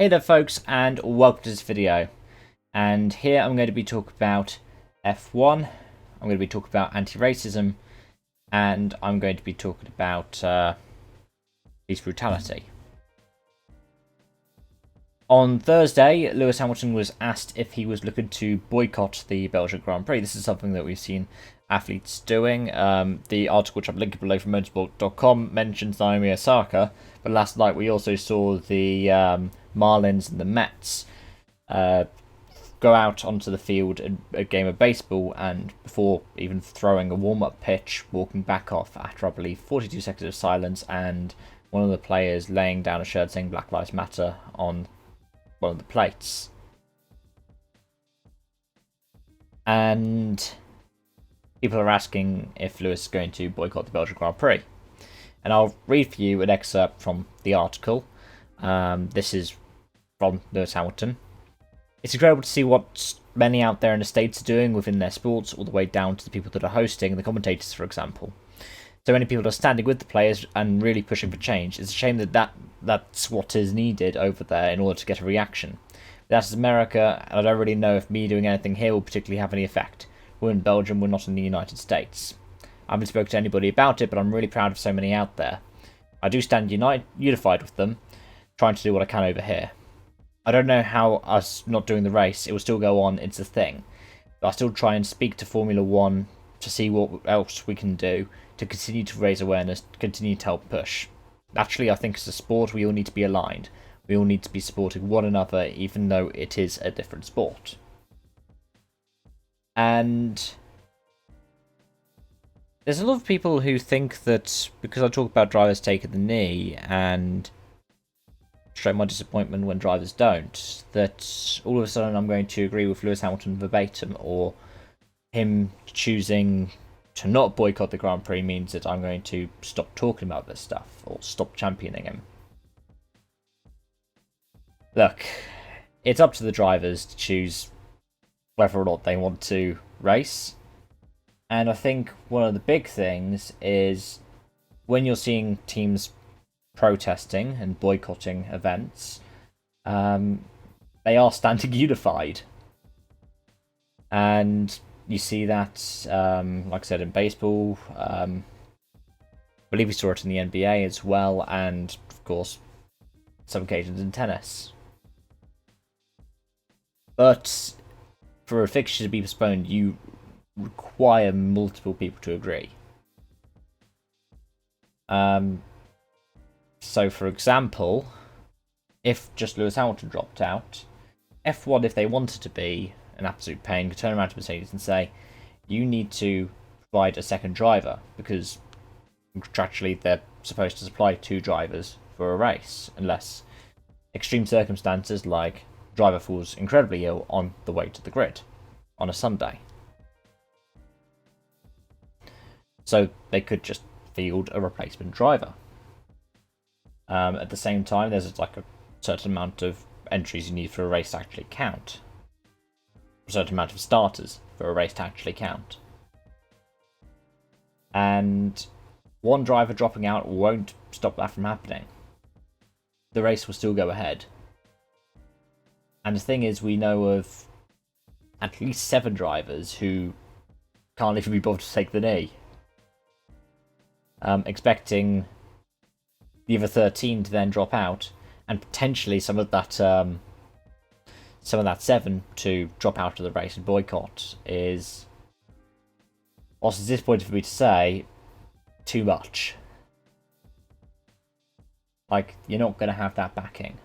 Hey there folks, and welcome to this video. And here I'm going to be talking about F1, I'm going to be talking about anti-racism, and I'm going to be talking about police brutality. On Thursday, Lewis Hamilton was asked if he was looking to boycott the Belgian Grand Prix. This is something that we've seen athletes doing. The article which I'm linking below from motorsport.com mentions Naomi Osaka, but last night we also saw the Marlins and the Mets go out onto the field in a game of baseball, and before even throwing a warm-up pitch, walking back off after, I believe, 42 seconds of silence, and one of the players laying down a shirt saying Black Lives Matter on one of the plates. And people are asking if Lewis is going to boycott the Belgian Grand Prix. And I'll read for you an excerpt from the article. This is from Lewis Hamilton. It's incredible to see what many out there in the States are doing within their sports, all the way down to the people that are hosting, the commentators, for example. So many people are standing with the players and really pushing for change. It's a shame that's what is needed over there in order to get a reaction. That's America, and I don't really know if me doing anything here will particularly have any effect. We're in Belgium, we're not in the United States. I haven't spoken to anybody about it, but I'm really proud of so many out there. I do stand unified with them, trying to do what I can over here. I don't know how us not doing the race, it will still go on, it's a thing. But I still try and speak to Formula 1 to see what else we can do to continue to raise awareness, continue to help push. Actually, I think as a sport, we all need to be aligned. We all need to be supporting one another, even though it is a different sport. And there's a lot of people who think that because I talk about drivers taking the knee and show my disappointment when drivers don't, that all of a sudden I'm going to agree with Lewis Hamilton verbatim, or him choosing to not boycott the Grand Prix means that I'm going to stop talking about this stuff or stop championing him. Look, it's up to the drivers to choose whether or not they want to race. And I think one of the big things is when you're seeing teams protesting and boycotting events, they are standing unified. And you see that, like I said, in baseball. I believe we saw it in the NBA as well, and of course, some occasions in tennis. But for a fixture to be postponed, you require multiple people to agree. So, for example, if just Lewis Hamilton dropped out, F1, if they wanted to be an absolute pain, could turn around to Mercedes and say, you need to provide a second driver, because contractually they're supposed to supply 2 drivers for a race, unless extreme circumstances like driver falls incredibly ill on the way to the grid on a Sunday. So they could just field a replacement driver. At the same time, there's like a certain amount of entries you need for a race to actually count. A certain amount of starters for a race to actually count. And one driver dropping out won't stop that from happening. The race will still go ahead. And the thing is, we know of at least 7 drivers who can't even be bothered to take the knee. Expecting the other 13 to then drop out, and potentially some of that 7 to drop out of the race and boycott is, whilst it's disappointing for me to say, too much. Like, you're not going to have that backing.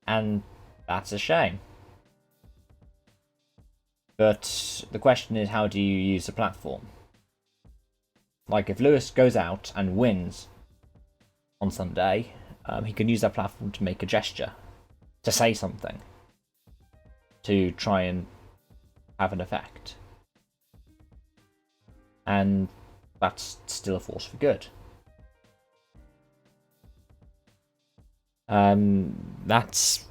And that's a shame. But the question is, how do you use the platform? Like, if Lewis goes out and wins on Sunday, he can use that platform to make a gesture, to say something, to try and have an effect. And that's still a force for good. That's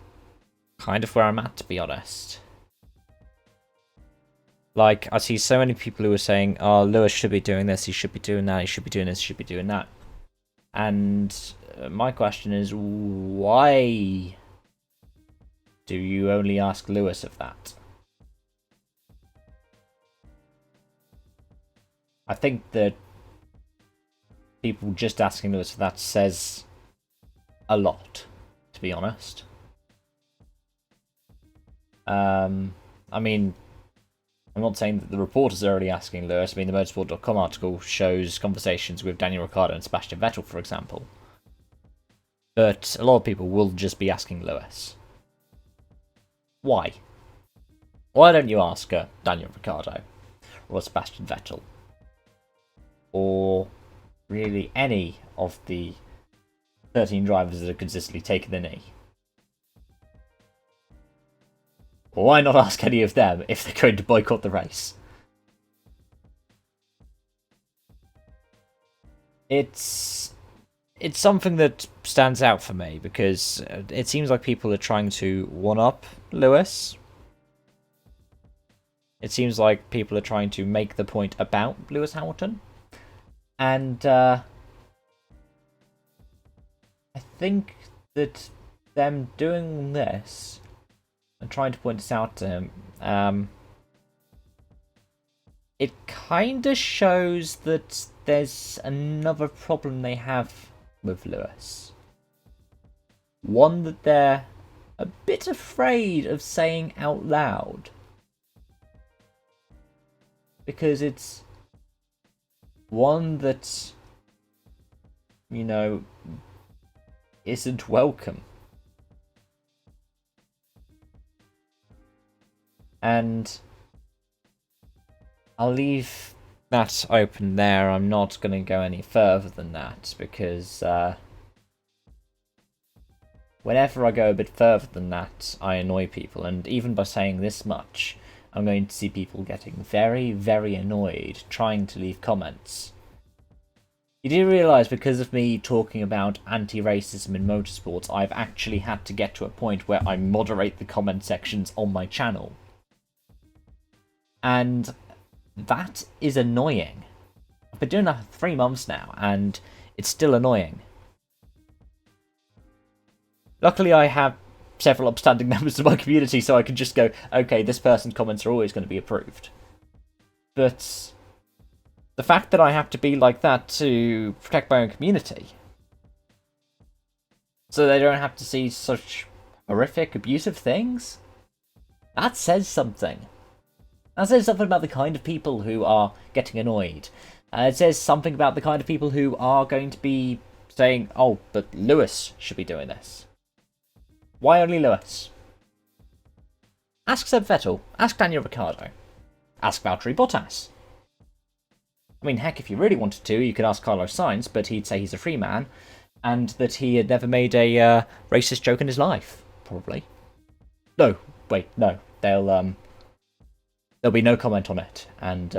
kind of where I'm at, to be honest. Like, I see so many people who are saying, oh, Lewis should be doing this, he should be doing that, he should be doing this, he should be doing that. And my question is, why do you only ask Lewis of that? I think that people just asking Lewis for that says a lot, to be honest. I mean, I'm not saying that the reporters are only asking Lewis. I mean, the motorsport.com article shows conversations with Daniel Ricciardo and Sebastian Vettel, for example. But a lot of people will just be asking Lewis. Why? Why don't you ask Daniel Ricciardo or Sebastian Vettel? Or really any of the 13 drivers that have consistently taken the knee? Or why not ask any of them if they're going to boycott the race? It's something that stands out for me because it seems like people are trying to one-up Lewis. It seems like people are trying to make the point about Lewis Hamilton. And I think that them doing this and trying to point this out to him, it kind of shows that there's another problem they have with Lewis. One that they're a bit afraid of saying out loud. Because it's one that, you know, isn't welcome. And I'll leave that open there. I'm not going to go any further than that because whenever I go a bit further than that, I annoy people. And even by saying this much, I'm going to see people getting very, very annoyed trying to leave comments. You do realise because of me talking about anti-racism in motorsports, I've actually had to get to a point where I moderate the comment sections on my channel. And that is annoying. I've been doing that for 3 months now, and it's still annoying. Luckily, I have several upstanding members of my community, so I can just go, okay, this person's comments are always going to be approved. But the fact that I have to be like that to protect my own community, so they don't have to see such horrific, abusive things, that says something. That says something about the kind of people who are getting annoyed. It says something about the kind of people who are going to be saying, oh, but Lewis should be doing this. Why only Lewis? Ask Seb Vettel. Ask Daniel Ricciardo. Ask Valtteri Bottas. I mean, heck, if you really wanted to, you could ask Carlos Sainz, but he'd say he's a free man, and that he had never made a racist joke in his life. Probably. No, wait, no. There'll be no comment on it, and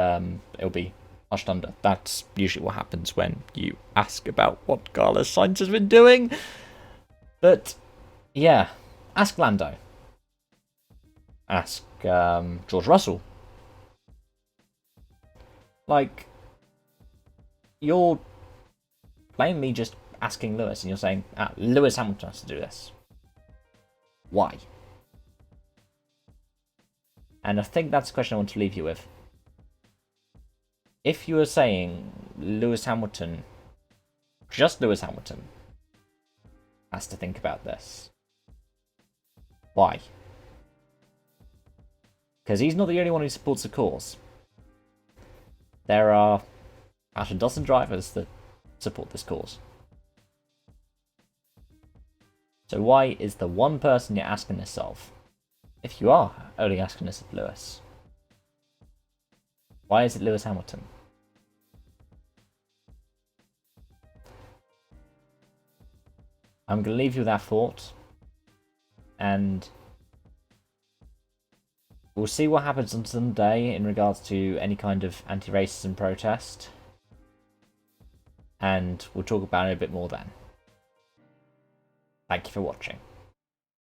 it'll be hushed under. That's usually what happens when you ask about what Carlos Sainz has been doing. But yeah, ask Lando. Ask George Russell. Like, you're plainly just asking Lewis, and you're saying, Lewis Hamilton has to do this. Why? And I think that's the question I want to leave you with. If you were saying Lewis Hamilton, just Lewis Hamilton, has to think about this, why? Because he's not the only one who supports the cause. There are about a dozen drivers that support this cause. So why is the one person you're asking this of, if you are only asking this of Lewis, why is it Lewis Hamilton? I'm going to leave you with that thought, and we'll see what happens on Sunday in regards to any kind of anti-racism protest, and we'll talk about it a bit more then. Thank you for watching.